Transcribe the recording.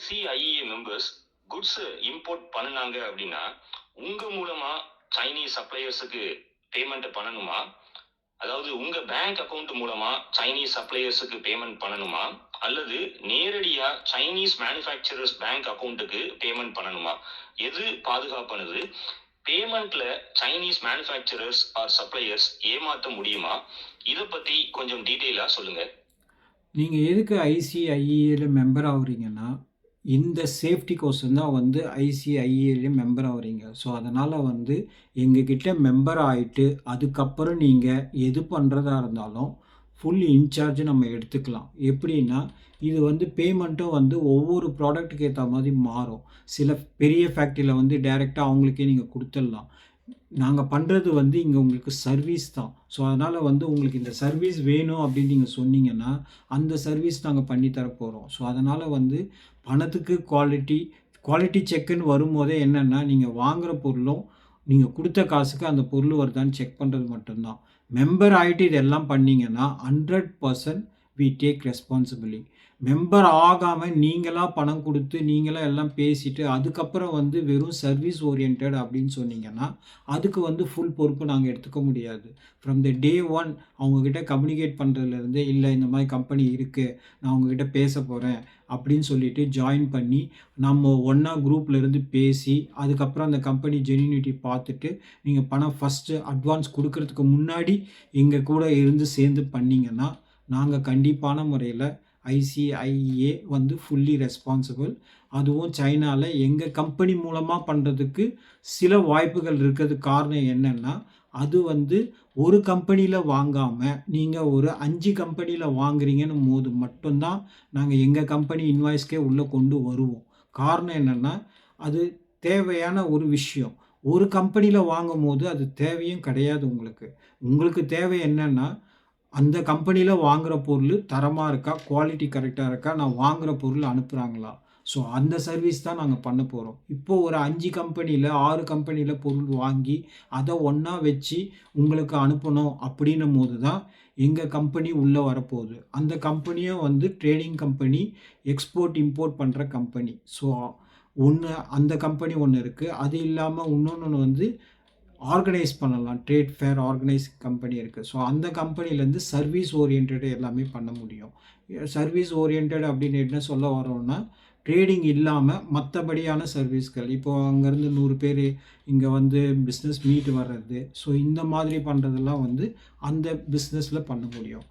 CIA members goods import பண்ணுனாங்க அப்படின்னா உங்க மூலமா சைனீஸ் சப்ளையர்ஸுக்கு பேமெண்ட் பண்ணணுமா? அதாவது உங்க பேங்க் அக்கவுண்ட் மூலமா சைனீஸ் சப்ளையர்ஸுக்கு பேமெண்ட் பண்ணணுமா? அல்லது நேரடியா சைனீஸ் மேனுஃபேக்சரர்ஸ் பேங்க் அக்கவுண்ட்டுக்கு பேமெண்ட் பண்ணணுமா? எது பாதுகாப்பானது? பேமெண்ட்ல சைனீஸ் மேனுஃபேக்சரர்ஸ் ஆர் சப்ளையர்ஸ் ஏமாற்ற முடியுமா? இதை பத்தி கொஞ்சம் டீட்டெயிலா சொல்லுங்க. நீங்கள் எதுக்கு ஐசிஐஏல மெம்பர் ஆகுறீங்கன்னா, இந்த சேஃப்டிக்கோசரம் தான் வந்து ஐசிஐஏல மெம்பர் ஆகுறீங்க. ஸோ அதனால் வந்து எங்ககிட்ட மெம்பர் ஆகிட்டு அதுக்கப்புறம் நீங்கள் எது பண்ணுறதா இருந்தாலும் ஃபுல் இன்சார்ஜ் நம்ம எடுத்துக்கலாம். எப்படின்னா, இது வந்து பேமெண்ட்டும் வந்து ஒவ்வொரு ப்ராடக்ட்டுக்கு ஏற்ற மாதிரி மாறும். சில பெரிய ஃபேக்ட்ரியில் வந்து டைரெக்டாக அவங்களுக்கே நீங்கள் கொடுத்துடலாம். நாங்கள் பண்ணுறது வந்து இங்கே உங்களுக்கு சர்வீஸ் தான். ஸோ அதனால் வந்து உங்களுக்கு இந்த சர்வீஸ் வேணும் அப்படின்னு நீங்கள் சொன்னீங்கன்னா, அந்த சர்வீஸ் நாங்கள் பண்ணி தரப்போகிறோம். ஸோ அதனால் வந்து பணத்துக்கு குவாலிட்டி செக்குன்னு வரும்போதே என்னென்னா, நீங்கள் வாங்குகிற பொருளும் நீங்கள் கொடுத்த காசுக்கு அந்த பொருள் வருதான்னு செக் பண்ணுறது மட்டும்தான். மெம்பர் ஆகிட்டு இதெல்லாம் பண்ணிங்கன்னா 100% வி டேக் ரெஸ்பான்சிபிலிட்டி. மெம்பர் ஆகாமல் நீங்களாக பணம் கொடுத்து நீங்களாக எல்லாம் பேசிட்டு அதுக்கப்புறம் வந்து வெறும் சர்வீஸ் ஓரியன்ட் அப்படின்னு சொன்னீங்கன்னா, அதுக்கு வந்து ஃபுல் பொறுப்பு நாங்கள் எடுத்துக்க முடியாது. ஃப்ரம் த டே ஒன் அவங்கக்கிட்ட கம்யூனிகேட் பண்ணுறதுலேருந்து, இல்லை இந்த மாதிரி கம்பெனி இருக்குது, நான் அவங்கக்கிட்ட பேச போகிறேன் அப்படின்னு சொல்லிட்டு ஜாயின் பண்ணி நம்ம ஒன்றா குரூப்லேருந்து பேசி அதுக்கப்புறம் அந்த கம்பெனி ஜென்யூனிட்டி பார்த்துட்டு நீங்கள் பணம் ஃபஸ்ட்டு அட்வான்ஸ் கொடுக்கறதுக்கு முன்னாடி எங்கள் கூட இருந்து சேர்ந்து பண்ணிங்கன்னா, நாங்கள் கண்டிப்பான முறையில் ஐசிஐஏ வந்து ஃபுல்லி ரெஸ்பான்சிபிள். அதுவும் சைனாவில் எங்கள் கம்பெனி மூலமாக பண்ணுறதுக்கு சில வாய்ப்புகள் இருக்கிறதுக்கு காரணம் என்னென்னா, அது வந்து ஒரு கம்பெனியில் வாங்காமல் நீங்கள் ஒரு 5 கம்பெனியில் வாங்குறீங்கன்னும் போது மட்டும்தான் நாங்கள் எங்கள் கம்பெனி இன்வாய்ஸ்க்கே உள்ளே கொண்டு வருவோம். காரணம் என்னென்னா, அது தேவையான ஒரு விஷயம். ஒரு கம்பெனியில் வாங்கும்போது அது தேவையும் கிடையாது உங்களுக்கு. உங்களுக்கு தேவை என்னென்னா, அந்த கம்பெனியில் வாங்குகிற பொருள் தரமாக இருக்கா, குவாலிட்டி கரெக்டாக இருக்கா, நான் வாங்குகிற பொருள் அனுப்புகிறாங்களா? ஸோ அந்த சர்வீஸ் தான் நாங்கள் பண்ண போகிறோம். இப்போது ஒரு 5 கம்பெனியில் 6 கம்பெனியில் பொருள் வாங்கி அதை ஒன்றா வச்சு உங்களுக்கு அனுப்பணும் அப்படின்னும் போது தான் எங்கள் கம்பெனி உள்ளே வரப்போகுது. அந்த கம்பெனியும் வந்து ட்ரேடிங் கம்பெனி, எக்ஸ்போர்ட் இம்போர்ட் பண்ணுற கம்பெனி. ஸோ அந்த கம்பெனி ஒன்று இருக்குது. அது இல்லாமல் இன்னொன்று வந்து ஆர்கனைஸ் பண்ணலாம். ட்ரேட் ஃபேர் ஆர்கனைஸ் கம்பெனி இருக்குது. ஸோ அந்த கம்பெனிலேருந்து சர்வீஸ் ஓரியன்டட் எல்லாமே பண்ண முடியும். சர்வீஸ் ஓரியன்டட் அப்படின்னு என்ன சொல்ல வரோன்னா, ட்ரேடிங் இல்லாமல் மற்றபடியான சர்வீஸ்கள். இப்போது அங்கேருந்து 100 பேர் இங்கே வந்து பிஸ்னஸ் மீட் வர்றது. ஸோ இந்த மாதிரி பண்ணுறதெல்லாம் வந்து அந்த பிஸ்னஸில் பண்ண முடியும்.